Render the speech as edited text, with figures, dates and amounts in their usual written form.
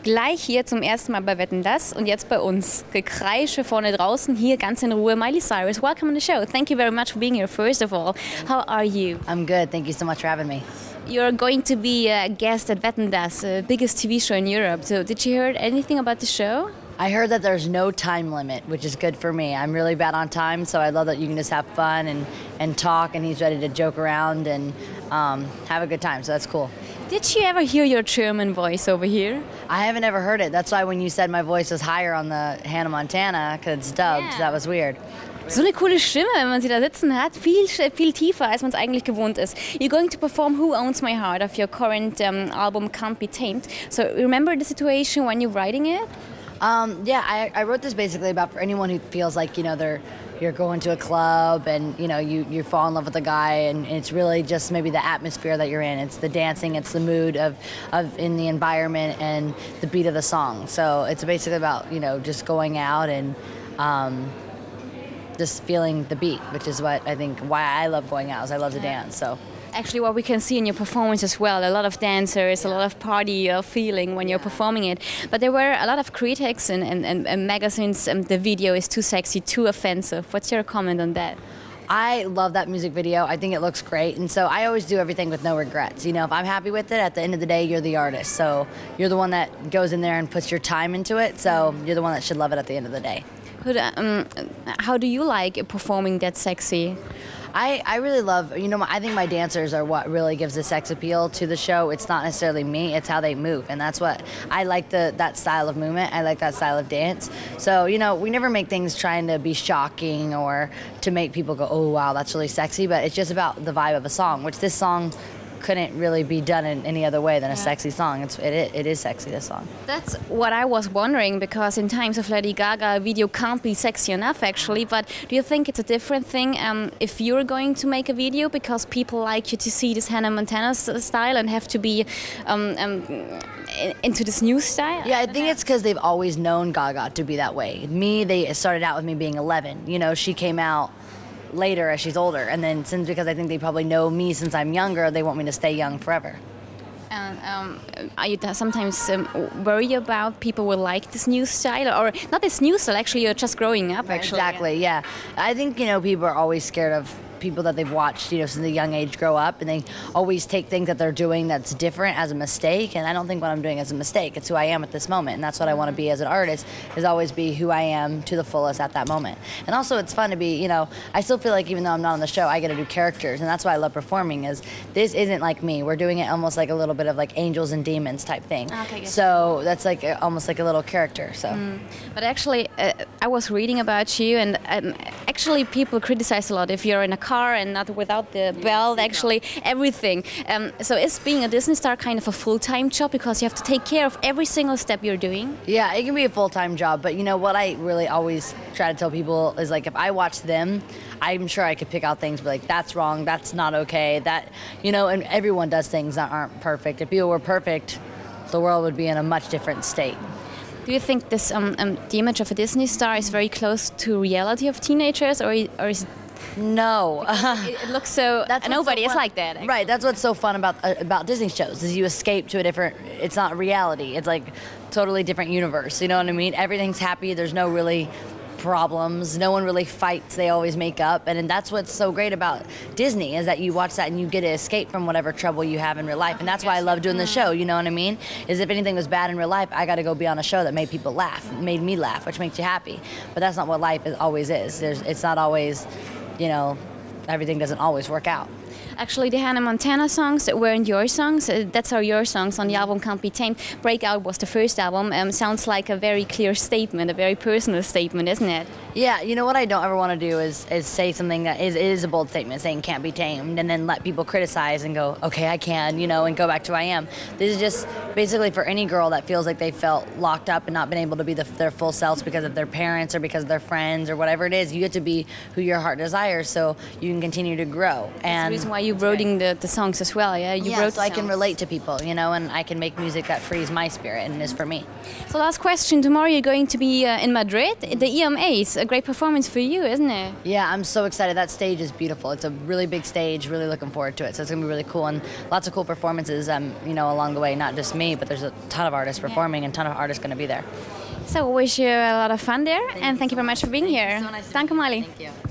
Gleich hier zum ersten Mal bei Wetten, das und jetzt bei uns. Gekreische vorne draußen, hier ganz in Ruhe. Miley Cyrus, welcome on the show. Thank you very much for being here, first of all. How are you? I'm good. Thank you so much for having me. You're going to be a guest at Wetten, das, biggest TV show in Europe. So did you hear anything about the show? I heard that there's no time limit, which is good for me. I'm really bad on time, so I love that you can just have fun and talk, and he's ready to joke around and have a good time, so that's cool. Did you ever hear your German voice over here? I haven't ever heard it. That's why when you said my voice was higher on the Hannah Montana, because it's dubbed, Yeah. that was weird. So eine coole Stimme, wenn man sie da sitzen hat, viel tiefer, als man es eigentlich gewohnt ist. You're going to perform Who Owns My Heart of your current album Can't Be Tamed. So remember the situation when you're writing it? Yeah, I wrote this basically about for anyone who feels like, you know, you're going to a club and, you know, you fall in love with a guy and it's really just maybe the atmosphere that you're in. It's the dancing, it's the mood of in the environment and the beat of the song. So it's basically about, you know, just going out and just feeling the beat, which is what I think why I love going out is I love to dance. So. Actually, what we can see in your performance as well, a lot of dancers, a lot of party feeling when you're performing it. But there were a lot of critics and magazines, the video is too sexy, too offensive. What's your comment on that? I love that music video. I think it looks great. And so I always do everything with no regrets. You know, if I'm happy with it, at the end of the day, you're the artist. So you're the one that goes in there and puts your time into it. So you're the one that should love it at the end of the day. How do you like performing that sexy? I really love, you know, I think my dancers are what really gives the sex appeal to the show. It's not necessarily me, it's how they move. And that's what, I like that style of movement. I like that style of dance. So, you know, we never make things trying to be shocking or to make people go, oh, wow, that's really sexy. But it's just about the vibe of a song, which this song couldn't really be done in any other way than a sexy song. It is sexy, this song. That's what I was wondering, because in times of Lady Gaga, a video can't be sexy enough actually, but do you think it's a different thing if you're going to make a video because people like you to see this Hannah Montana style and have to be into this new style? Yeah, I think it's because they've always known Gaga to be that way. They started out with me being 11. You know, she came out later as she's older, and then because I think they probably know me since I'm younger, they want me to stay young forever. Are you sometimes worried about people will like this new style, or not this new style? Actually, you're just growing up. Actually, exactly. Yeah, I think, you know, people are always scared of people that they've watched, you know, since a young age grow up, and they always take things that they're doing that's different as a mistake. And I don't think what I'm doing is a mistake. It's who I am at this moment, and that's what I want to be as an artist, is always be who I am to the fullest at that moment. And also, it's fun to be, you know, I still feel like even though I'm not on the show, I get to do characters, and that's why I love performing. Is this isn't like me. We're doing it almost like a little bit of like angels and demons type thing. Okay, so that's like almost like a little character. So. But actually, I was reading about you, and actually people criticize a lot if you're in a car and not without the belt, actually everything. So is being a Disney star kind of a full-time job because you have to take care of every single step you're doing? Yeah, it can be a full-time job, but you know what I really always try to tell people is, like, if I watch them, I'm sure I could pick out things, but like, that's wrong, that's not okay, that, you know, and everyone does things that aren't perfect. If people were perfect, the world would be in a much different state. Do you think this the image of a Disney star is very close to reality of teenagers, or is no? It looks so. Nobody is like that. Actually. Right. That's what's so fun about Disney shows is you escape to a different. It's not reality. It's like totally different universe. You know what I mean? Everything's happy. There's no really problems. No one really fights. They always make up, and that's what's so great about Disney is that you watch that and you get to escape from whatever trouble you have in real life, and that's why I love doing the show. You know what I mean? Is if anything was bad in real life, I got to go be on a show that made people laugh, made me laugh, which makes you happy. But that's not what life always is. It's not always, you know, everything doesn't always work out. Actually, the Hannah Montana songs weren't your songs. That's are your songs on the album Can't Be Tamed. Breakout was the first album. Sounds like a very clear statement, a very personal statement, isn't it? Yeah, you know what I don't ever want to do is say something that is a bold statement, saying can't be tamed, and then let people criticize and go, okay, I can, you know, and go back to who I am. This is just basically for any girl that feels like they felt locked up and not been able to be their full selves because of their parents or because of their friends or whatever it is. You get to be who your heart desires so you can continue to grow. And that's the reason why you wrote the songs as well, yeah? You wrote so I can relate to people, you know, and I can make music that frees my spirit and is for me. So last question, tomorrow you're going to be in Madrid, the EMAs. a great performance for you, isn't it? Yeah, I'm so excited. That stage is beautiful. It's a really big stage. Really looking forward to it. So it's gonna be really cool, and lots of cool performances. You know, along the way. Not just me, but there's a ton of artists performing, and a ton of artists gonna be there. So wish you a lot of fun there, and thank you very much for being here. So nice to Danke, meet you. Miley. Thank you.